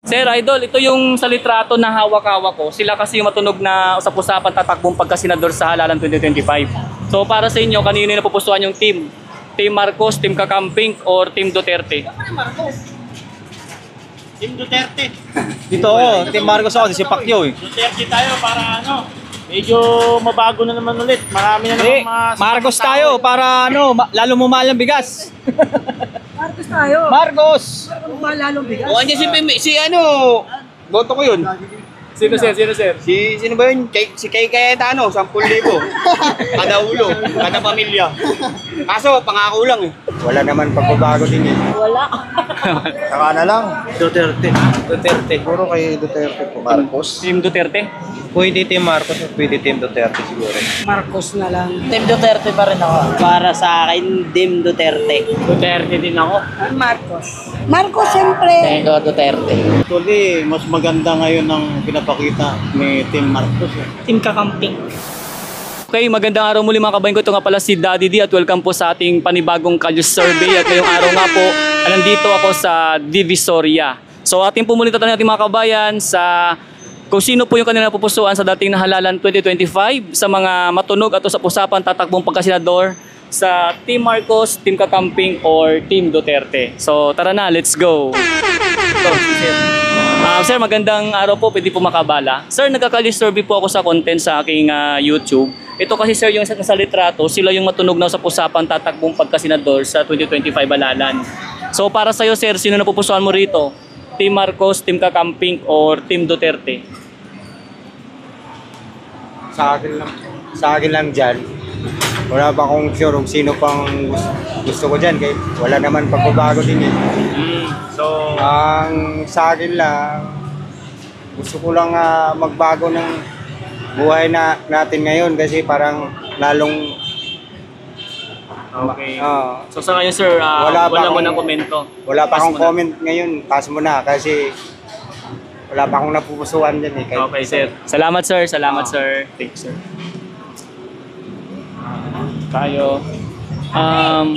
Sir Idol, ito yung sa litrato na hawak-hawak ko. Sila kasi yung matunog na usap-usapan tatakbong pagkasenador sa halalan 2025. So para sa inyo, kanino yung napupusuan yung team? Team Marcos, Team Kakamping, or Team Duterte? Team Duterte. Dito ako, Team Marcos ako, si Pacquiao eh. Duterte tayo para medyo mabago na naman ulit. Marami na naman mga... Marcos tayo para lalo mumahal ang bigas. Marcos tayo. Marcos! Malalong bigas. O, andyan si boto ko yun. Sino sir? Sino ba yun? Si Kay Cayetano, 10,000. Kada ulo, kada pamilya. Kaso, pangako lang eh. Wala naman pagbabago din eh. Wala. Saka na lang. Duterte. Siguro kay Duterte po. Marcos? Team Duterte? Pwede Team Marcos o pwede Team Duterte siguro. Marcos na lang. Team Duterte pa rin ako. Para sa akin, Team Duterte. Duterte din ako. Marcos. Marcos siyempre. Tengo Duterte. Actually, mas maganda ngayon ang pinapakita ni Team Marcos. Team Kakamping. Okay, magandang araw muli mga kabayan ko. Ito nga pala si Daddy D at welcome po sa ating panibagong Kalye Survey. At ngayong araw nga po, nandito ako sa Divisoria. So ating pumunita natin mga kabayan sa kung sino po yung kanila pupusuan sa dating na halalan 2025 sa mga matunog at usap-usapan tatakbong pagkasenador sa Team Marcos, Team Kakamping, or Team Duterte. So tara na, let's go! So, sir, magandang araw po, pwede po makabala. Sir, nagka-Kalye survey po ako sa content sa aking YouTube. Ito kasi sir, yung sa litrato, sila yung matunog na usap-usapan tatakbong pagkasenador sa 2025 halalan. So para sa'yo sir, sino napupusuan mo rito? Team Marcos, Team Kakamping, or Team Duterte? Sa akin lang dyan. Wala pa akong sure kung sino pang gusto ko dyan. Kaya wala naman pagbabago din eh. So, Ang sa akin lang, gusto ko lang magbago ng buhay natin ngayon kasi parang lalong okay. ah, So sa ngayon sir, Wala pa wala mo akong- ng komento. wala pa Pass akong mo na. comment ngayon. Pass mo na kasi wala pa akong napupusuan dyan eh. Kahit Okay sir. Salamat sir, salamat Ah. sir. Thank you sir. Tayo.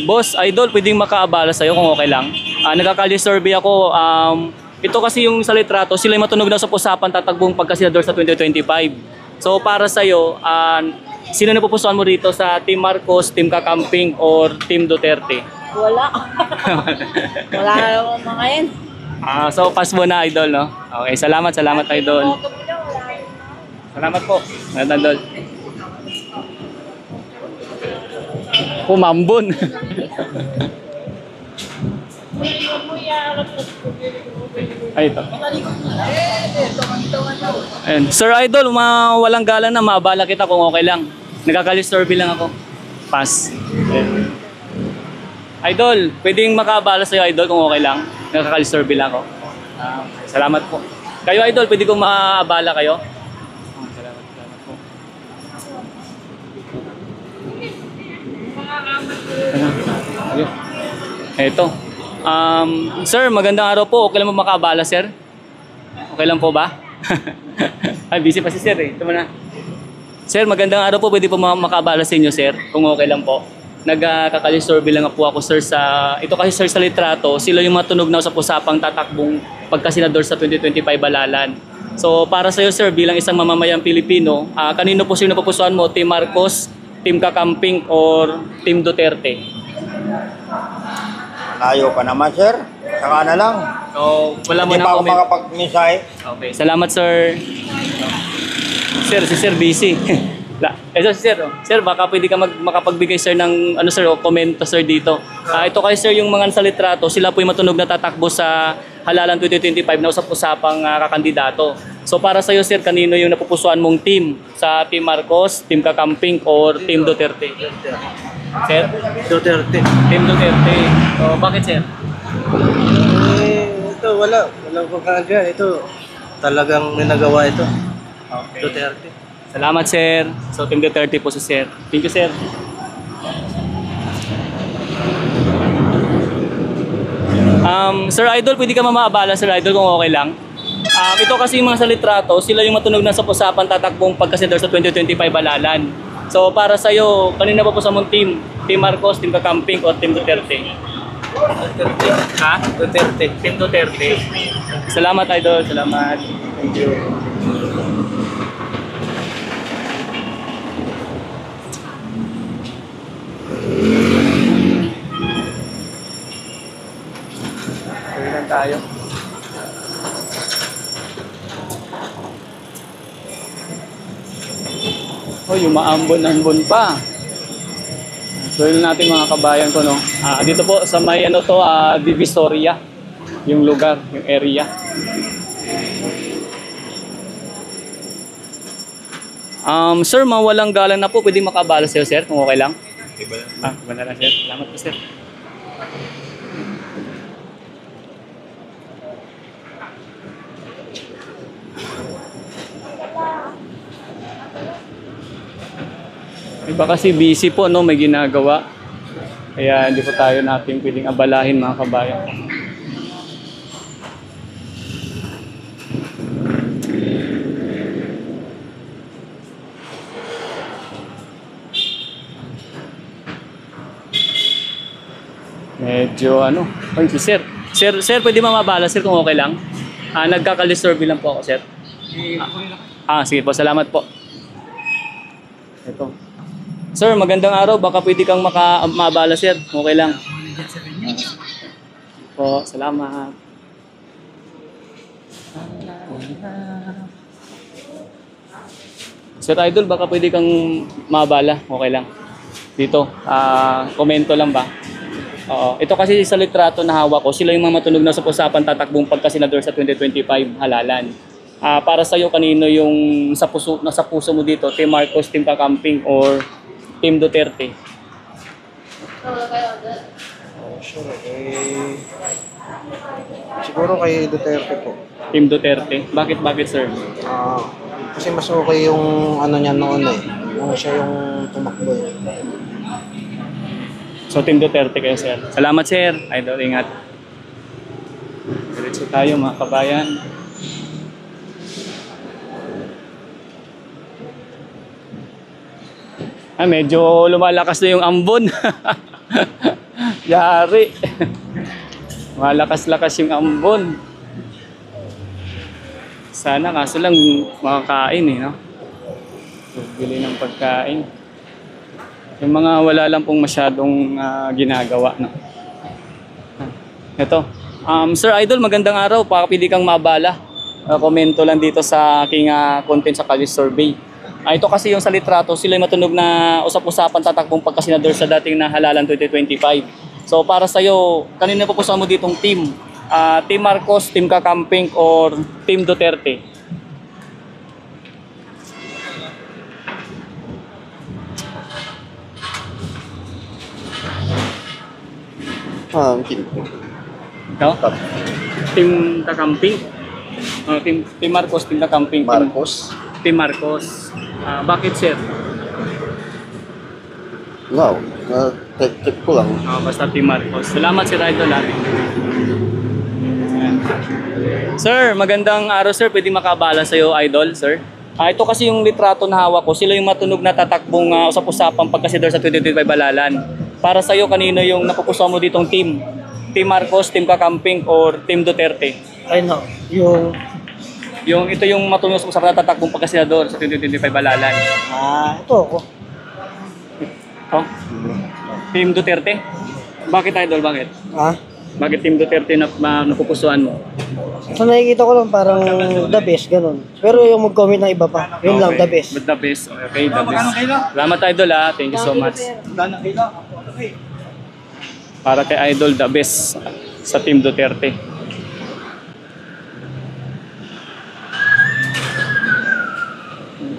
Boss, idol, pwedeng makaabala sa'yo kung okay lang. Nagka-Kalye survey ako. Ito kasi yung sa litrato, sila yung matunog na sa usapan tatakbong pagkasenador sa 2025. So para sa'yo, sino napupusuan mo rito sa Team Marcos, Team Kakamping, or Team Duterte? Wala. Wala naman mga yan. So pass mo na idol, no? Okay, salamat idol. Salamat po, idol. Pumambon. Ay, ito. Ayun. Sir Idol, walang galang na maabala kita kung okay lang. Nagka-Kalye survey lang ako. Pass. Ayun. Idol, pwedeng makaabala sa'yo Idol kung okay lang. Nagka-Kalye survey lang ako. Salamat po. Kayo Idol, pwede kong maabala kayo? Salamat po. Ito. Sir, magandang araw po. Okay lang mo makaabala, sir? Okay lang po ba? Ay, busy pa si sir eh. Ito mo na. Sir, magandang araw po. Pwede po makaabala sa inyo, sir? Kung okay lang po. Nagka-Kalye survey lang po ako, sir, sa... Ito kasi, sir, sa litrato. Sila yung matunog na usap-usapang tatakbong pagkasenador sa 2025 halalan. So, para sa iyo, sir, bilang isang mamamayang Pilipino, kanino po sino napupusuan mo? Team Marcos, Team Kakamping, or Team Duterte? Layo pa naman sir. Saka na lang. So, wala mo Hindi na pa ako comment. makapag-mensahe. Okay, salamat sir. Sir, si sir busy. Ito si sir. Sir, baka pwede ka makapagbigay sir ng sir, komento sir dito. Ito kay sir yung mga sa litrato, sila po yung matunog na tatakbo sa halalan 2025 na usap-usapang kakandidato. So para sa iyo sir, kanino yung napupusuan mong team? Sa Team Marcos, Team Kakamping, or Team Duterte? Sir? Duterte. Team Duterte. So bakit sir? Ito walang pagkakagyan. Ito talagang ninagawa ito. Okay. Duterte. Salamat sir. So Team Duterte po si sir. Thank you sir. Sir Idol, pwede ka mamaabala Sir Idol kung okay lang. Ito kasi yung mga sa litrato, sila yung matunog na sa usapan tatakbong pagkasenador sa 2025 halalan. So para sa iyo, kanina pa po sa mong team? Team Marcos, Team Kakamping, o Team Duterte? Ha? Duterte. Team Duterte. Salamat, Idol. Salamat. Thank you. Tuloy lang tayo. Oh, yung maambon-ambon pa. So yun natin mga kabayan ko, no. Dito po sa may ano to, Divisoria, yung lugar, yung area. Sir, mawalang galang na po, pwede makabala sa'yo, sir, kung okay lang. Iba na lang, sir. Salamat po, sir. Iba kasi busy po, no, may ginagawa. Kaya hindi po tayo natin pwedeng abalahin mga kabayan. Medyo ano, ay si sir. Sir, pwede mamabala sir kung okay lang. Nagkaka-survey lang po ako, sir. Sige po, salamat po. Ito. Sir, magandang araw. Baka pwede kang mabala, sir. Okay lang. Po, salamat. Sir Idol, baka pwede kang mabala. Okay lang. Dito, komento lang ba? Oo. Ito kasi sa litrato na hawak ko, sila yung mga matunog na sa usapan tatakbong pagka-senador sa 2025 halalan. Para sa'yo, kanino yung sa puso mo dito? Team Marcos, Team Kakamping, or Team Duterte? Sure. Siguro kay Duterte po. Team Duterte. Bakit sir? Kasi mas okay yung ano niya noon eh. Yung siya yung tumakbo eh. So Team Duterte kayo, sir. Salamat, sir. Idol, ingat. Diretso tayo mga kabayan. Medyo lumalakas na yung ambon. Yari. Malakas-lakas yung ambon. Sana kaso lang makakain eh, no? Bili ng pagkain. Yung mga wala lang pong masyadong ginagawa, no? Ito. Sir Idol, magandang araw. Pakapili kang mabala. Komento lang dito sa aking content sa College Survey. Ito kasi yung sa litrato, sila yung matunog na usap-usapan tatakbong pagkasenador sa dating na halalan 2025. So para sa'yo, kanina po mo ditong team? Team Marcos, Team Kakamping, or Team Duterte? Ikaw? Team Kakamping? Team Marcos, Team Kakamping? Marcos? Team Marcos. Bakit, sir? Wow. Check ko lang. Basta Team Marcos. Salamat, Sir Idol. Sir, magandang araw, sir. Pwede makabala sa'yo, Idol, sir? Ito kasi yung litrato na hawak ko. Sila yung matunog na tatakbong usap-usapang pagkasenador sa 2025 halalan. Para sa'yo, kanino yung napupusuan mo ditong team? Team Marcos, Team Kakamping, or Team Duterte? Ay no, Ito yung matunog sa usap na tatakbong pagkasenador sa 2025 halalan. ito ako. Oh? Team Duterte? Bakit, Idol? Bakit? Bakit Team Duterte na napupusuan mo? So nakikita ko lang parang the best, ganun. Pero yung mag-comment ng iba pa, yun lang, the best. But the best. Okay, the best. Salamat, Idol, Thank you so much. Para kay Idol, the best sa Team Duterte.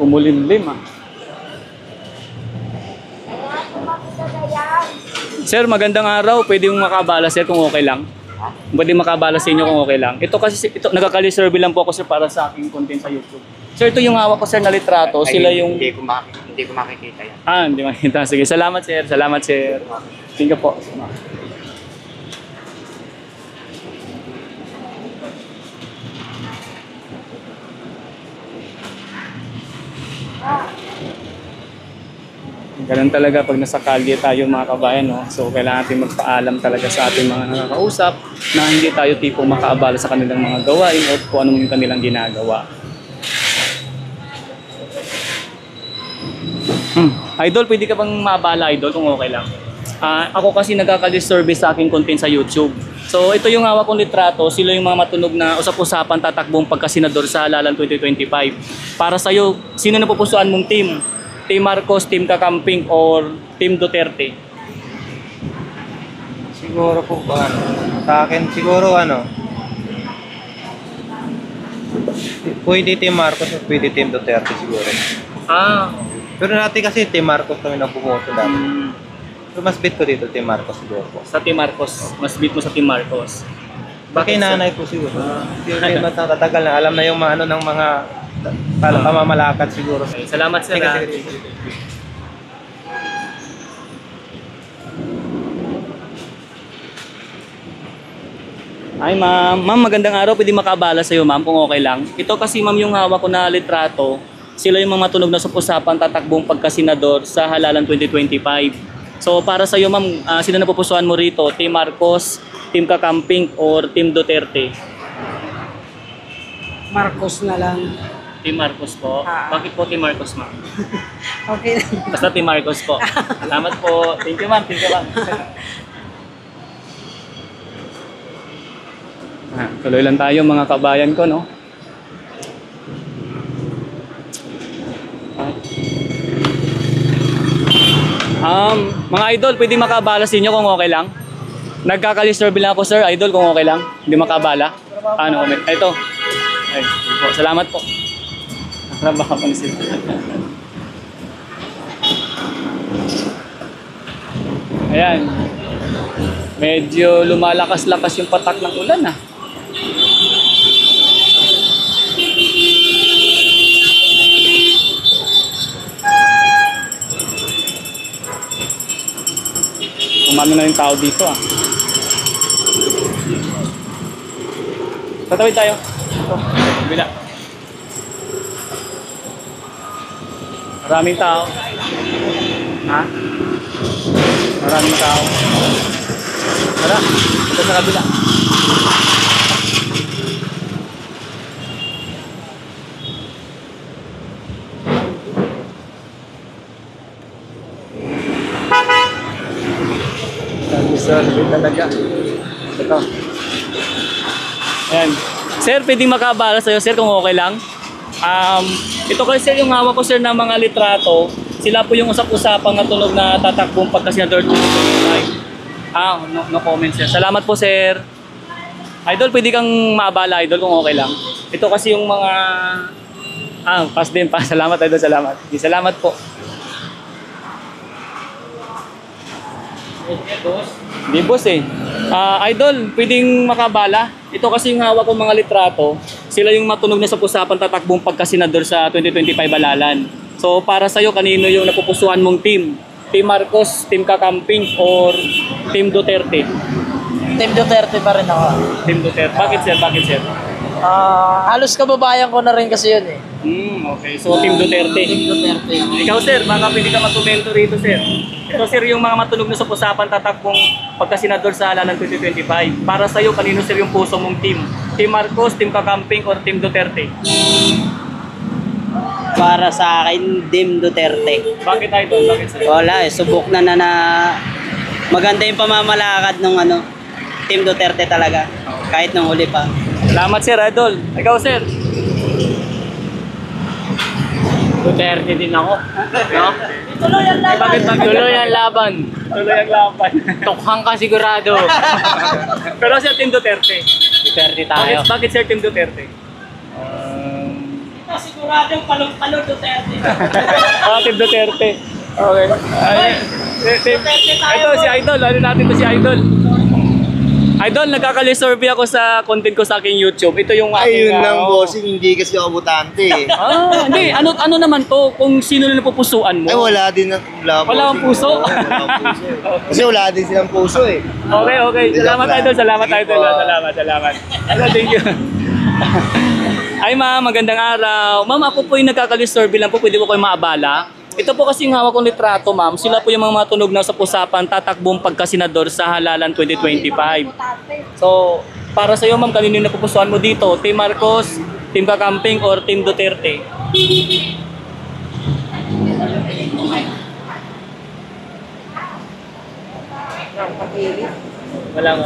Kumulimlim, Sir, magandang araw. Pwede mong makabala, sir, kung okay lang? Pwede makabala sa inyo kung okay lang. Ito kasi, nagkakali-survey lang po ako, sir, para sa aking content sa YouTube. Sir, ito yung hawak ko, sir, na litrato. Sila yung... Hindi ko makikita yan. Hindi makikita. Sige, salamat, sir. Salamat, sir. Thank you po. Ganun talaga pag nasa kalye tayo mga kabayan, no? So kailangan natin magpaalam talaga sa ating mga nakakausap na hindi tayo tipong makaabala sa kanilang mga gawain o kung ano yung kanilang ginagawa. Idol, pwede ka bang maabala, Idol, kung okay lang? Ako kasi nagkaka-service sa aking content sa YouTube. So ito yung hawak kong litrato, sila yung mga matunog na usap-usapan tatakbong pagkasenador sa halalan 2025. Para sa'yo, sino na pupusuan mong team? Team Marcos, Team Kakamping, or Team Duterte? Siguro po ba, sa akin, siguro pwede Team Marcos o pwede Team Duterte siguro. Pero dati kasi Team Marcos kami na bumoto dati. Pero mas bet ko dito Team Marcos siguro po. Sa Team Marcos, mas beat mo sa Team Marcos. Bakit nanay ko siguro? Hindi rin matatagal na. Alam na yung mga ng mga pamamalakad siguro. Okay, salamat sir. Ay ma'am, magandang araw. Pwede makaabala sa'yo ma'am kung okay lang. Ito kasi ma'am yung hawak ko na litrato. Sila yung mga matunog na usapan tatakbong pagkasenador sa halalan 2025. So para sa'yo ma'am, sino na pupusuan mo rito? Team Marcos, Team Kakamping, or Team Duterte? Marcos na lang. Team Marcos po. Bakit po Team Marcos ma'am? Okay. Basta Team Marcos po. Salamat po. Thank you ma'am. Thank you ma'am. Tuloy lang tayo mga kabayan ko, no? Mga idol, pwede makabala sa inyo kung okay lang? Nagkakaliserve lang ako sir, idol, kung okay lang? Hindi makabala? Ano, comment? Ito. Ay, po. Salamat po. Baka pansin. Ayan. Medyo lumalakas-lakas yung patak ng ulan ah. Umano na yung tao dito ah. Tatawid tayo. Ito, bila. Maraming tao. Ha? Maraming tao. Tara, ito sa kabila. Sir, talaga. Ito. Ayan. Sir, pwedeng makabala sa'yo, sir, kung okay lang. Ito kasi sir, yung hawak ko sir ng mga litrato, sila po yung usap-usapang natunog na tatakbong pagkasenador 2025. No comment sir. Salamat po sir. Idol, pwede kang maabala idol kung okay lang. Ito kasi yung mga... pass din pa. Salamat idol, salamat. Salamat po. Hindi boss eh. Idol, pwedeng makabala. Ito kasi yung hawak kong mga litrato. Sila yung matunog na sa usapan tatakbong pagkasenador sa 2025 halalan. So para sa'yo, kanino yung napupusuan mong team? Team Marcos, Team Kakamping, or Team Duterte? Team Duterte pa rin ako. Team Duterte. Bakit sir? Bakit sir? Halos kababayan ko na rin kasi yun eh. Okay. So Team Duterte. Team Duterte. Ikaw sir, baka pwede ka matumento rito sir. Ito sir yung mga matunog na sa usapan tatakbong pagkasenador sa halalan 2025. Para sa'yo, kanino sir yung puso mong team? Team Marcos, Team Kakamping, or Team Duterte? Para sa akin, Team Duterte. Bakit idol? Bakit sir? Wala subok na maganda yung pamamalakad ng Team Duterte talaga. Kahit nung huli pa. Salamat sir, idol. Ikaw sir? Duterte din ako. No? Tuloy ang laban. Bakit? Tuloy ang laban. Tuloy ang laban. Tukhang ka sigurado. Pero sir, Team Duterte. Duterte Bakit sir, Team Duterte? Siguradong palong-palong Duterte. Team Duterte. Okay. Ito si Idol. Ano natin to si Idol? Idol, nagkakali-survey ako sa content ko sa aking YouTube. Ito yung aking... Ayun lang, bossing, hindi kasi ako butante. Hindi. Ano naman to? Kung sino na napupusuan mo? Ay, wala din. Wala kang puso? Wala kang puso. Kasi wala din silang puso eh. Okay. Salamat Idol. Salamat Idol. Salamat. Thank you. Ay ma'am, magandang araw. Ma'am, ako po yung nagkakali-survey lang po. Pwede po kayo maabala. Ito po kasi yung hawak kong litrato, ma'am. Sila po yung mga matunog na sa usapan tatakbong pagkasenador sa halalan 2025. So, para sa iyo, ma'am, kanino yung napupusuan mo dito? Team Marcos, Team Kakamping, or Team Duterte? Wala mo.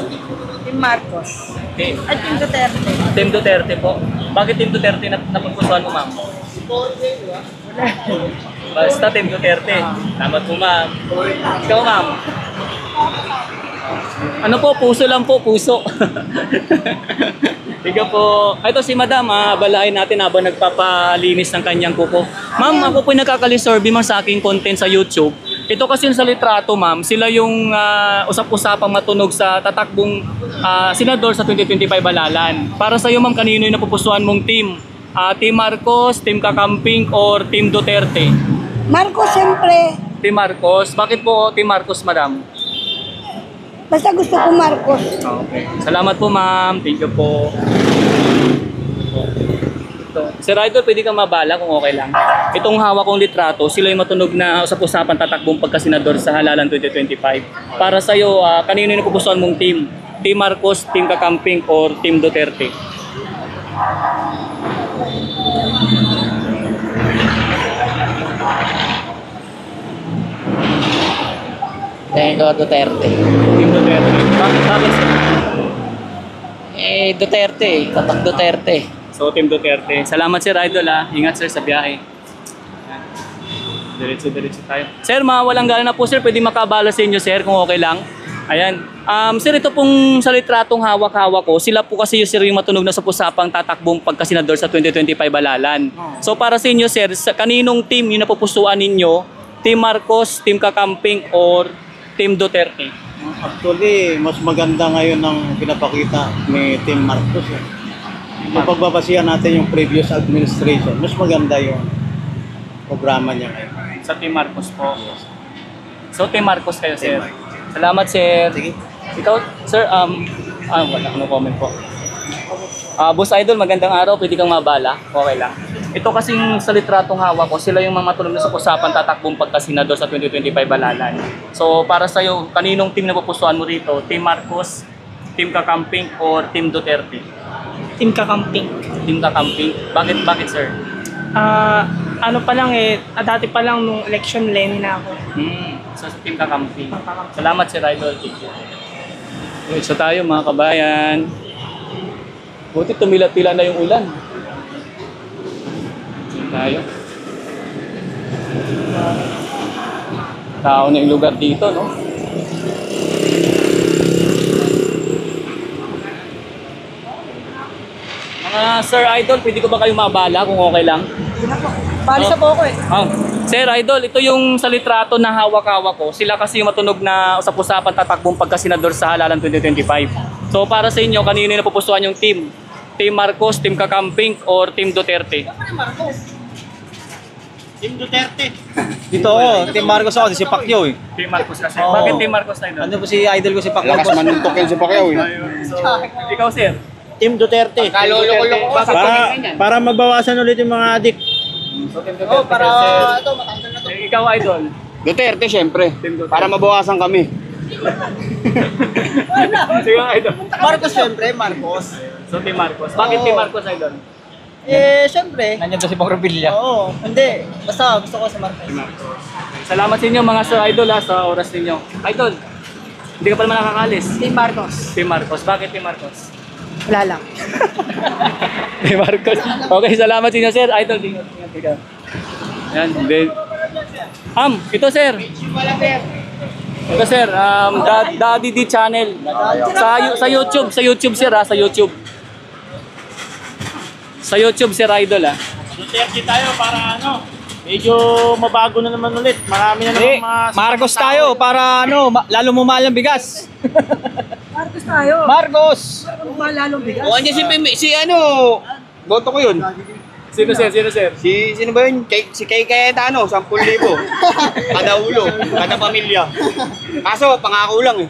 Team Marcos. Team, At Team Duterte. Team Duterte po. Bakit Team Duterte na napupusuan mo, ma'am? Basta Team Duterte. Tama po, ma'am. Ikaw, ma'am. Ano po? Puso lang po, puso. Ikaw po. Ito si Madam, balahin natin habang nagpapalinis ng kanyang kuko. Ma'am, ako po yung nagkakalisorbe ma'am sa aking content sa YouTube. Ito kasi yung sa litrato, ma'am. Sila yung usap-usapang matunog sa tatakbong senador sa 2025 halalan. Para sa iyo, ma'am, kanino yung napupusuan mong team? Team Marcos, Team Kakamping, or Team Duterte? Marcos, siyempre. Team Marcos. Bakit po Team Marcos, Madam? Basta gusto ko Marcos. Okay. Salamat po, ma'am. Thank you po. Sir Idol, pwede kang mabala kung okay lang. Itong hawak kong litrato, sila yung matunog na usap-usapan tatakbong pagkasenador sa halalan 2025. Para sa'yo, kanino yung napupusuan mong team? Team Marcos, Team Kakamping, or Team Duterte? Tingin ko Duterte. Team Duterte. Bakit sir? Duterte. Tatak Duterte. So, Team Duterte. Salamat, Sir Idol, Ingat, sir, sa biyahe. Diretso tayo. Sir, mawalang gala na po, sir. Pwede makabala sa inyo, sir, kung okay lang. Ayan. Sir, ito pong sa litratong hawak-hawak ko, sila po kasi sir yung matunog na sa pusapang tatakbong pagkasenador sa 2025 halalan. So, para sa inyo, sir, sa kaninong team yung napupusuan ninyo? Team Marcos, Team Kakamping, or Team Duterte? Actually, mas maganda ngayon ang pinapakita ni Team Marcos. Kung pagbabasihan natin yung previous administration, mas maganda yung programa niya ngayon. Sa Team Marcos po. So, Team Marcos kayo, sir. Salamat, sir. Sige. Ikaw, sir, wala, no comment po. Boss Idol, magandang araw. Pwede kang mabala. Okay lang. Ito kasing sa litratong hawak ko, sila yung mga matunog na sa usapan tatakbong pagkasenador sa 2025 halalan. So, para sa'yo, kaninong team na pupusuan mo dito? Team Marcos, Team Kakamping, or Team Duterte? Team Kakamping. Team Kakamping. Bakit, sir? Ano pa lang dati pa lang nung election Lenny na ako. So, sa Team Kakamping. Salamat, Sir Idol. Thank you. So tayo, mga kabayan. Buti tumila-tila na yung ulan. So tayo. Tao na yung lugar dito, no? Sir Idol, pwede ko ba kayo mabala kung okay lang? Bali sa po ako Sir Idol, ito yung sa litrato na hawak-hawak ko. Sila kasi yung matunog na usap-usapan tatakbong pagkasenador sa halalan 2025. So para sa inyo, kanino yung napupusuan yung team? Team Marcos, Team Kakamping, or Team Duterte? Team Duterte. Dito ako, Team Marcos ako, si Pacquiao eh. Team Marcos kasi. Oo. Bakit Team Marcos tayo doon? Ano po si idol ko si Pacquiao? Lakas manuntok yun si Pacquiao eh. So, ikaw sir? Team Duterte. Kaluloko-loko ka. Para mabawasan ulit yung mga adik. So, Team Duterte para ito, matanggal na to. Ikaw Idol? Duterte, syempre. Duterte. Para mabawasan kami. Sige Idol. Marcos, siyempre. Marcos. So Team Marcos. Bakit Team Marcos Idol? Siyempre. Nandiyan to si Pang Revilla. Oo. Hindi. Basta gusto ko si Marcos. Salamat sa inyo mga Sir Idol sa oras ninyo. Idol, hindi ka pa naman nakakalis. Team Marcos. Team Marcos. Bakit Team Marcos? Wala lang. Team Marcos. Okay, salamat sa inyo Sir. Idol, ingat ka. Yan, then. Ito Sir. Ito Sir, Daddy D channel. Sa YouTube, Sir sa YouTube. Sa YouTube Sir Idol Duterte tayo para medyo mabago na naman ulit. Marami na naman mga... Marcos tayo para lalo mumahal ang bigas. Marcos tayo. Marcos! Lalong bigas. O, andyan si boto ko yun. Sino Sir? Sino ba yun? Si Kay Cayetano, 10,000. Kada ulo, kada pamilya. Kaso, pangako lang eh.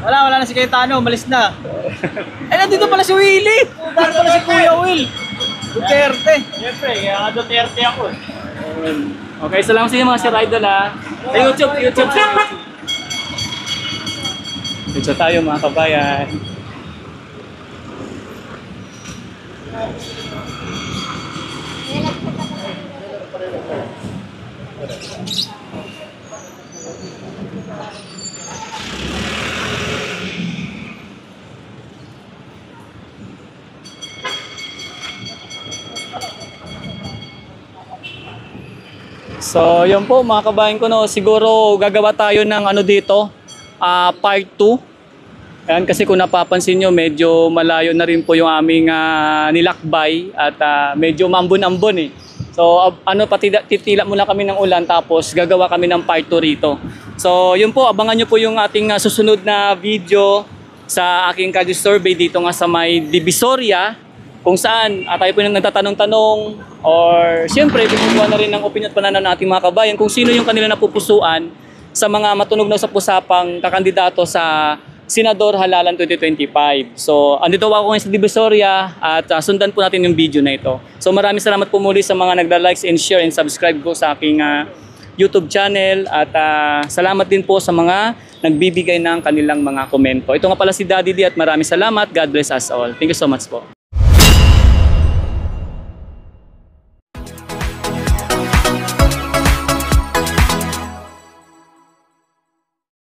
Wala na si Cayetano, malis na. Nandito pala si Willie. Nandito pala si Kuya Will. Duterte. Siyempre, kaya Duterte ako eh. Okay, salamat sa inyo mga Sir Idol ha. Sa YouTube. Dito tayo mga kabayan. So, yun po mga kabayan ko, no, siguro gagawa tayo ng ano dito, part 2. Ayan, kasi kung napapansin nyo, medyo malayo na rin po yung aming nilakbay at medyo mambon-ambon eh. So, titila muna kami ng ulan tapos gagawa kami ng part 2 rito. So, yun po, abangan nyo po yung ating susunod na video sa aking Kalye Survey dito nga sa may Divisoria, kung saan tayo po yung nagtatanong-tanong or siyempre bibigyan na rin ng opinion at pananaw ng ating mga kabayan kung sino yung kanila napupusuan sa mga matunog na usap-usapang kakandidato sa Senador Halalan 2025. So, andito ako ngayon sa Divisoria at sundan po natin yung video na ito. So, maraming salamat po muli sa mga nagla-likes and share and subscribe po sa aking YouTube channel at salamat din po sa mga nagbibigay ng kanilang mga komento. Ito nga pala si Daddy D at maraming salamat. God bless us all. Thank you so much po.